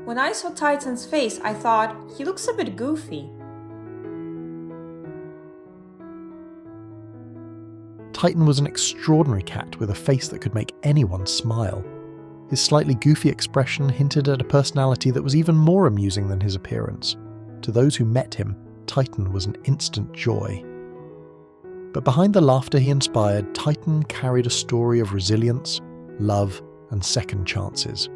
When I saw Titan's face, I thought, he looks a bit goofy. Titan was an extraordinary cat with a face that could make anyone smile. His slightly goofy expression hinted at a personality that was even more amusing than his appearance. To those who met him, Titan was an instant joy. But behind the laughter he inspired, Titan carried a story of resilience, love, and second chances.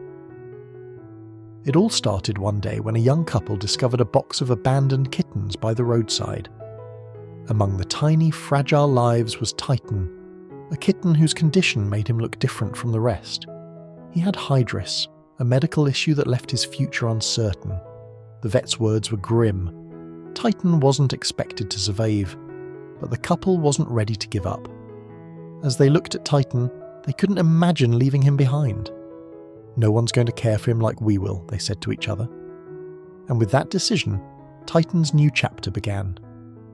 It all started one day when a young couple discovered a box of abandoned kittens by the roadside. Among the tiny, fragile lives was Titan, a kitten whose condition made him look different from the rest. He had hydris, a medical issue that left his future uncertain. The vet's words were grim. Titan wasn't expected to survive, but the couple wasn't ready to give up. As they looked at Titan, they couldn't imagine leaving him behind. "No one's going to care for him like we will," they said to each other. And with that decision, Titan's new chapter began.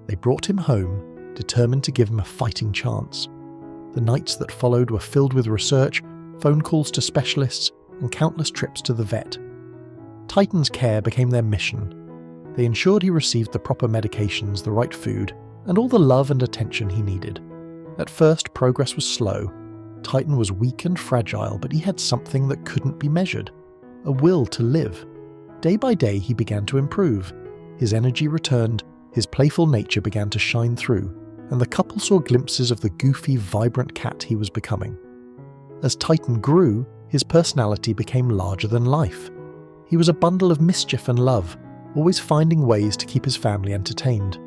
They brought him home, determined to give him a fighting chance. The nights that followed were filled with research, phone calls to specialists, and countless trips to the vet. Titan's care became their mission. They ensured he received the proper medications, the right food, and all the love and attention he needed. At first, progress was slow. Titan was weak and fragile, but he had something that couldn't be measured: a will to live. Day by day, he began to improve. His energy returned, his playful nature began to shine through, and the couple saw glimpses of the goofy, vibrant cat he was becoming. As Titan grew, his personality became larger than life. He was a bundle of mischief and love, always finding ways to keep his family entertained.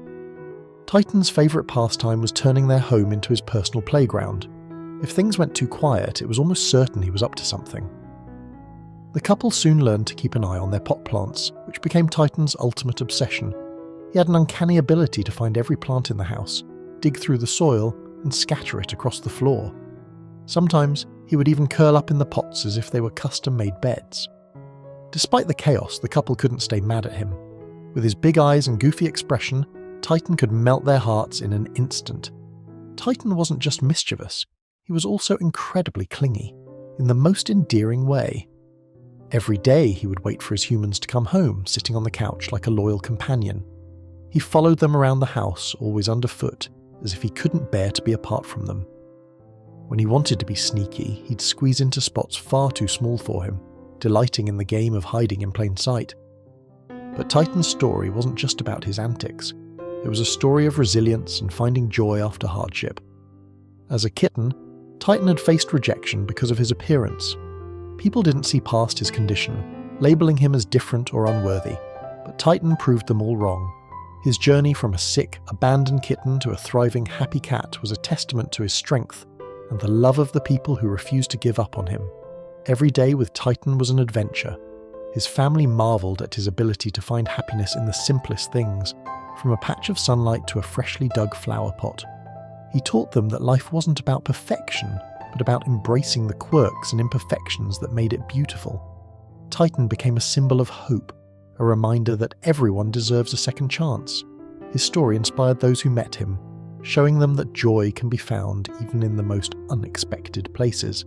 Titan's favourite pastime was turning their home into his personal playground. If things went too quiet, it was almost certain he was up to something. The couple soon learned to keep an eye on their pot plants, which became Titan's ultimate obsession. He had an uncanny ability to find every plant in the house, dig through the soil, and scatter it across the floor. Sometimes, he would even curl up in the pots as if they were custom-made beds. Despite the chaos, the couple couldn't stay mad at him. With his big eyes and goofy expression, Titan could melt their hearts in an instant. Titan wasn't just mischievous, he was also incredibly clingy, in the most endearing way. Every day he would wait for his humans to come home, sitting on the couch like a loyal companion. He followed them around the house, always underfoot, as if he couldn't bear to be apart from them. When he wanted to be sneaky, he'd squeeze into spots far too small for him, delighting in the game of hiding in plain sight. But Titan's story wasn't just about his antics. It was a story of resilience and finding joy after hardship. As a kitten, Titan had faced rejection because of his appearance. People didn't see past his condition, labeling him as different or unworthy, but Titan proved them all wrong. His journey from a sick, abandoned kitten to a thriving, happy cat was a testament to his strength and the love of the people who refused to give up on him. Every day with Titan was an adventure. His family marveled at his ability to find happiness in the simplest things, from a patch of sunlight to a freshly dug flower pot. He taught them that life wasn't about perfection, but about embracing the quirks and imperfections that made it beautiful. Titan became a symbol of hope, a reminder that everyone deserves a second chance. His story inspired those who met him, showing them that joy can be found even in the most unexpected places.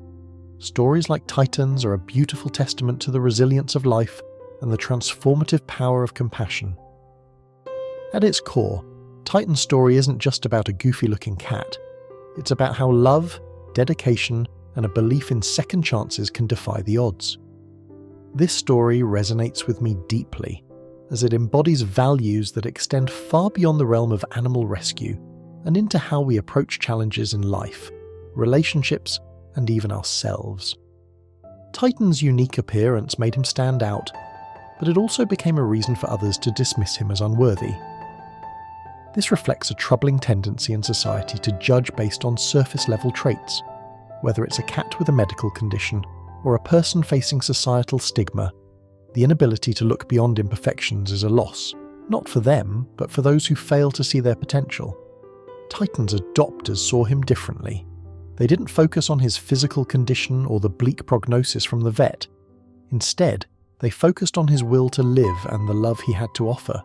Stories like Titan's are a beautiful testament to the resilience of life and the transformative power of compassion. At its core, Titan's story isn't just about a goofy-looking cat. It's about how love, dedication, and a belief in second chances can defy the odds. This story resonates with me deeply, as it embodies values that extend far beyond the realm of animal rescue and into how we approach challenges in life, relationships, and even ourselves. Titan's unique appearance made him stand out, but it also became a reason for others to dismiss him as unworthy. This reflects a troubling tendency in society to judge based on surface-level traits. Whether it's a cat with a medical condition or a person facing societal stigma, the inability to look beyond imperfections is a loss, not for them, but for those who fail to see their potential. Titan's adopters saw him differently. They didn't focus on his physical condition or the bleak prognosis from the vet. Instead, they focused on his will to live and the love he had to offer.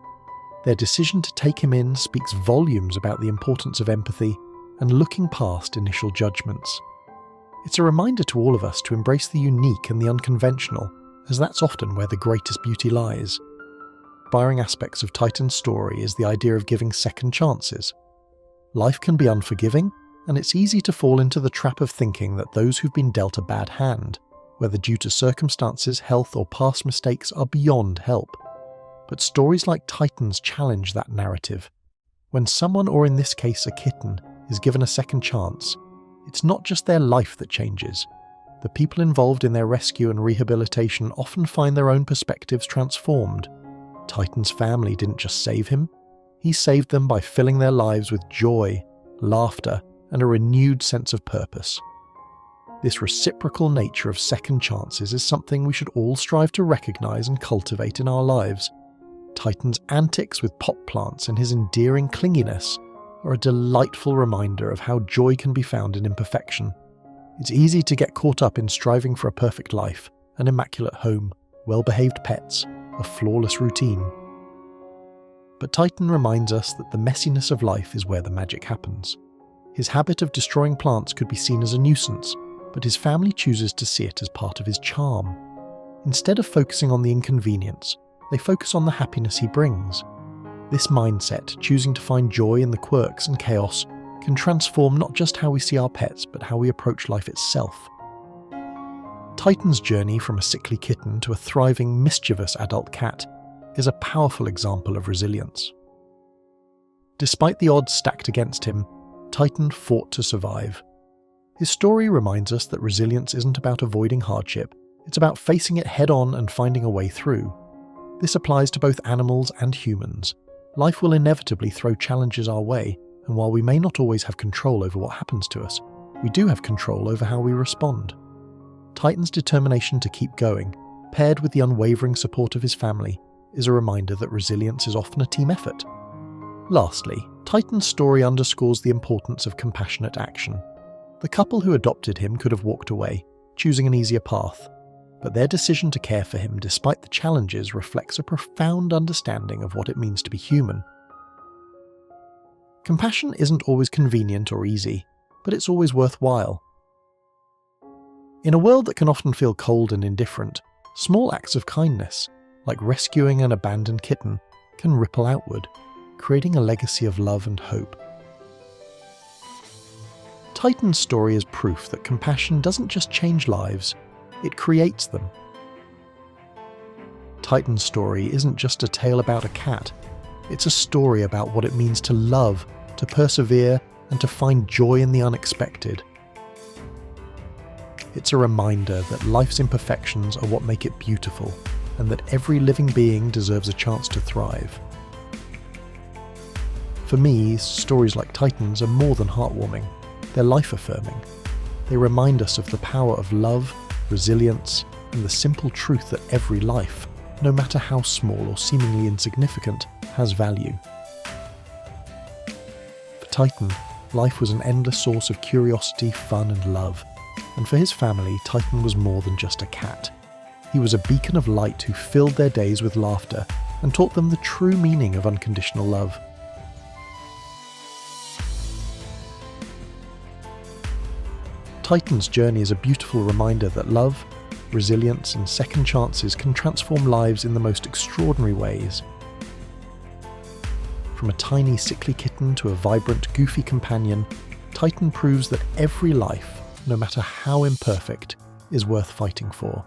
Their decision to take him in speaks volumes about the importance of empathy and looking past initial judgments. It's a reminder to all of us to embrace the unique and the unconventional, as that's often where the greatest beauty lies. Inspiring aspects of Titan's story is the idea of giving second chances. Life can be unforgiving, and it's easy to fall into the trap of thinking that those who've been dealt a bad hand, whether due to circumstances, health, or past mistakes, are beyond help. But stories like Titan's challenge that narrative. When someone, or in this case a kitten, is given a second chance, it's not just their life that changes. The people involved in their rescue and rehabilitation often find their own perspectives transformed. Titan's family didn't just save him, he saved them by filling their lives with joy, laughter, and a renewed sense of purpose. This reciprocal nature of second chances is something we should all strive to recognise and cultivate in our lives. Titan's antics with pot plants and his endearing clinginess are a delightful reminder of how joy can be found in imperfection. It's easy to get caught up in striving for a perfect life, an immaculate home, well-behaved pets, a flawless routine. But Titan reminds us that the messiness of life is where the magic happens. His habit of destroying plants could be seen as a nuisance, but his family chooses to see it as part of his charm. Instead of focusing on the inconvenience, they focus on the happiness he brings. This mindset, choosing to find joy in the quirks and chaos, can transform not just how we see our pets, but how we approach life itself. Titan's journey from a sickly kitten to a thriving, mischievous adult cat is a powerful example of resilience. Despite the odds stacked against him, Titan fought to survive. His story reminds us that resilience isn't about avoiding hardship, it's about facing it head-on and finding a way through. This applies to both animals and humans. Life will inevitably throw challenges our way, and while we may not always have control over what happens to us, we do have control over how we respond. Titan's determination to keep going, paired with the unwavering support of his family, is a reminder that resilience is often a team effort. Lastly, Titan's story underscores the importance of compassionate action. The couple who adopted him could have walked away, choosing an easier path, but their decision to care for him despite the challenges reflects a profound understanding of what it means to be human. Compassion isn't always convenient or easy, but it's always worthwhile. In a world that can often feel cold and indifferent, small acts of kindness, like rescuing an abandoned kitten, can ripple outward, creating a legacy of love and hope. Titan's story is proof that compassion doesn't just change lives, it creates them. Titan's story isn't just a tale about a cat, it's a story about what it means to love, to persevere, and to find joy in the unexpected. It's a reminder that life's imperfections are what make it beautiful, and that every living being deserves a chance to thrive. For me, stories like Titan's are more than heartwarming, they're life-affirming. They remind us of the power of love, resilience, and the simple truth that every life, no matter how small or seemingly insignificant, has value. For Titan, life was an endless source of curiosity, fun, and love. And for his family, Titan was more than just a cat. He was a beacon of light who filled their days with laughter and taught them the true meaning of unconditional love. Titan's journey is a beautiful reminder that love, resilience, and second chances can transform lives in the most extraordinary ways. From a tiny, sickly kitten to a vibrant, goofy companion, Titan proves that every life, no matter how imperfect, is worth fighting for.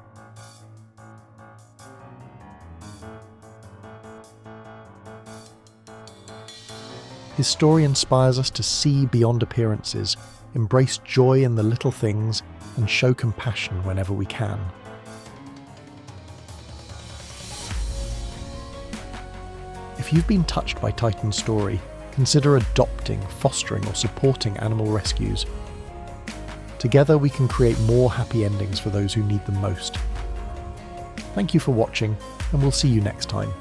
His story inspires us to see beyond appearances, embrace joy in the little things, and show compassion whenever we can. If you've been touched by Titan's story, consider adopting, fostering, or supporting animal rescues. Together we can create more happy endings for those who need them most. Thank you for watching, and we'll see you next time.